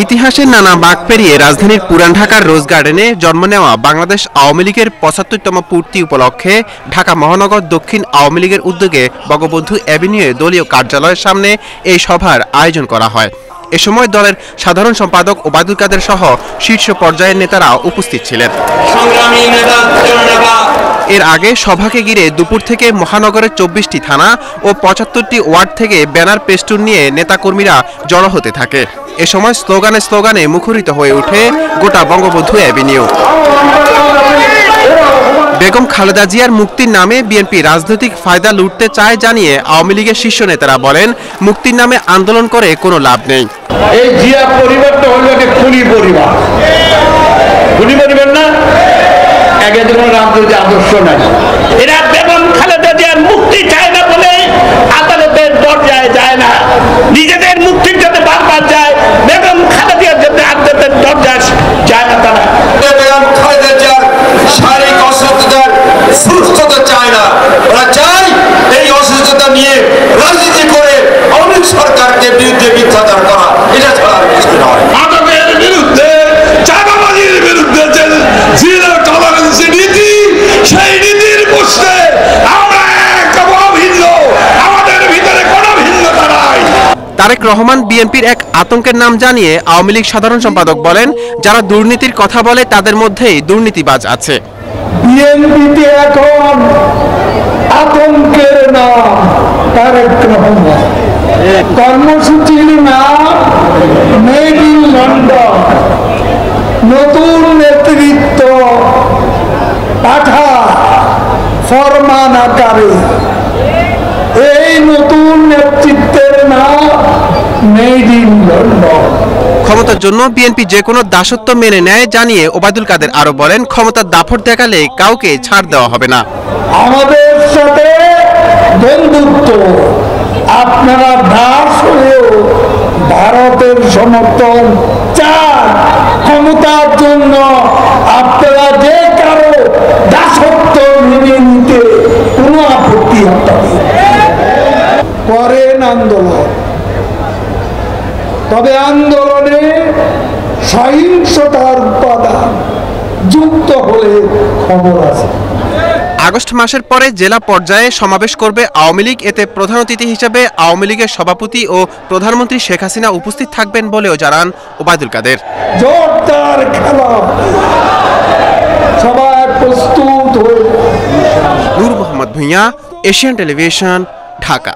ইতিহাসের নানা বাঁক পেরিয়ে রাজধানীর পুরান ঢাকার রোজ গার্ডেনে জন্ম নেওয়া বাংলাদেশ আওয়ামী লীগের ৭৫তম পূর্তি উপলক্ষে ঢাকা মহানগর দক্ষিণ আওয়ামী লীগের উদ্যোগে বঙ্গবন্ধু অ্যাভিনিউয়ে দলীয় কার্যালয়ের সামনে এই সভার আয়োজন করা হয়। এ সময় দলের সাধারণ সম্পাদক ওবায়দুল কাদের সহ শীর্ষ পর্যায়ের নেতারা উপস্থিত ছিলেন। এর আগে সভাকে ঘিরে দুপুর থেকে মহানগরের ২৪টি থানা ও ৭৫টি ওয়ার্ড থেকে ব্যানার পেস্টুন নিয়ে নেতাকর্মীরা জড়ো হতে থাকে। এ সময় স্লোগানে মুখরিত হয়ে ওঠে গোটা বঙ্গবন্ধু অ্যাভিনিউ। বেগম খালেদা জিয়ার মুক্তির নামে বিএনপি রাজনৈতিক ফায়দা লুটতে চায় জানিয়ে আওয়ামী লীগের শীর্ষ নেতারা বলেন, মুক্তির নামে আন্দোলন করে কোনো লাভ নেই। এই জিয়া পরিবারটা হলো একটা খুনি পরিবার না, একে কোনো রাজনৈতিক আদর্শ নাই। এরা বেগম খালেদা জিয়ার মুক্তি চায় না বলে আদালতের দরজায় যায় না, নিজেদের মুক্তির জন্য বারবার যায়। বেগম খালেদা জিয়ার জন্য আদালতের দরজায় যায় না তারা। বেগম খালেদা জিয়ার শারীরিক অসুস্থতার সুস্থতা চায় না, ওরা চায় এই অসুস্থতা নিয়ে রাজনীতি করে অনেক সরকারকে বিরুদ্ধে মিথ্যাচার করা, এটা ছাড়া আর কিছু নয়। মাদকের বিরুদ্ধে, চাঁদাবাজির বিরুদ্ধে যে জিরো টলারেন্সি নীতি, সেই নীতির প্রশ্নে আমরা ভিন্ন, আমাদের ভিতরে কোনো ভিন্নতা নাই। তারেক রহমান বিএনপির এক আতঙ্কের নাম জানিয়ে আওয়ামী লীগ সাধারণ সম্পাদক বলেন, যারা দুর্নীতির কথা বলে তাদের মধ্যেই দুর্নীতিবাজ আছে। বিএনপিতে এখন আতঙ্কের নাম তারেক রহমান, কর্মসূচির নাম মেড ইন লন্ডন, নতুন নেতৃত্ব পাঠা ফরমান আকারে। এই নতুন নেতৃত্বের নাম মেড ইন লন্ডন। ক্ষমতার জন্য বিএনপি যে কোনো দাসত্ব মেনে নেয় জানিয়ে ওবায়দুল কাদের আরো বলেন, ক্ষমতার দাপট দেখালে কাউকে ছাড় দেওয়া হবে না। আমাদের সাথে বন্ধুত্ব, আপনারা দাস হয়েও ভারতের সমর্থন চান। ক্ষমতার জন্য আপনারা যে কারো দাসত্ব মেনে নিতে কোনো আপত্তি আপনাদের করেন আন্দোলন, তবে আন্দোলনে সহিংসতার উপাদান যুক্ত হলে খবর আছে। আগস্ট মাসের পরে জেলা পর্যায়ে সমাবেশ করবে আওয়ামী লীগ। এতে প্রধান অতিথি হিসেবে আওয়ামী লীগের সভাপতি ও প্রধানমন্ত্রী শেখ হাসিনা উপস্থিত থাকবেন বলেও জানান ওবায়দুল কাদের। জোরদার খেলা, সবাই প্রস্তুত হয়ে। নূর মোহাম্মদ ভূঁইয়া, এশিয়ান টেলিভিশন, ঢাকা।